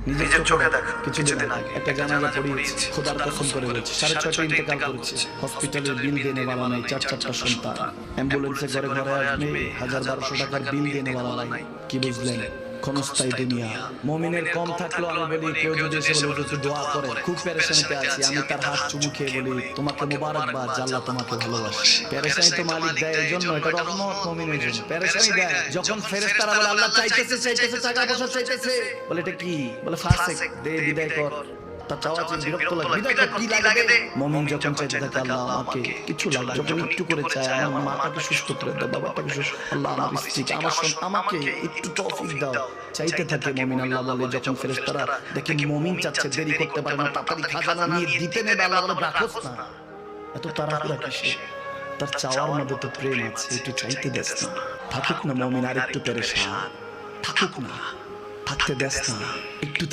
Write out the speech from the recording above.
নিজের চোখে দেখা কিছুদিন আগে একটা জানাজা পড়িয়েছে, খোদার কসম করে বলছে 6:30 ইন্তেকাল করেছে। হসপিটালের বিল দেনে वाला নাই, 4-4টা সন্তান। অ্যাম্বুলেন্সে ঘরে ঘরে আসবে, 1000-1200 টাকার বিল দেনে वाला নাই। কি বুঝলেন? ক্ষণস্থায়ী দুনিয়া। মুমিনের কম থাকলেও আমি বলি কেউ যদি এসে বলে একটু দোয়া করে, খুব পেরেশানিতে আছি, আমি তার হাত চুমু খেয়ে বলি তোমাকে মোবারকবাদ, আল্লাহ তোমাকে ভালোবাসে। পেরেশানি তো মালিক দেয়, এজন্য এটা রহমত মুমিনের জন্য। পেরেশানি দেয় যখন ফেরেশতারা বলে আল্লাহ চাইতেছে টাকা পয়সা চাইতেছে, বলে এটা কি? বলে ফাসিক, দে বিদায় কর। তা চাওয়া চেয়ে বিরক্ত লাগে, বিদায় কর, কি লাগে দে। মুমিন যখন চাইতে থাকে আল্লাহ আমাকে কিছু লাগে, যখন একটু করে চায় আমার মাটাকে সুস্থ করে দাও, বাবাটাকে সুস্থ, আল্লাহ আমার স্ত্রীকে, আমাকে একটু তৌফিক দাও, চাইতে থাকে মুমিন। আল্লাহ বলে যখন ফেরেশতারা দেখে মুমিন চাচ্ছে, দেরি করতে পারে না, তাড়াতাড়ি খাজানা নিয়ে দিতে নেবে, আল্লাহ বলে রাখোস না, এত তাড়াহুড়া কিসে? তার চাওয়ার মধ্যে তো প্রেম আছে, একটু চাইতে দেস না। থাকুক না মুমিন আর একটু পেরেশান, থাকুক না, থাকতে দেস না, একটু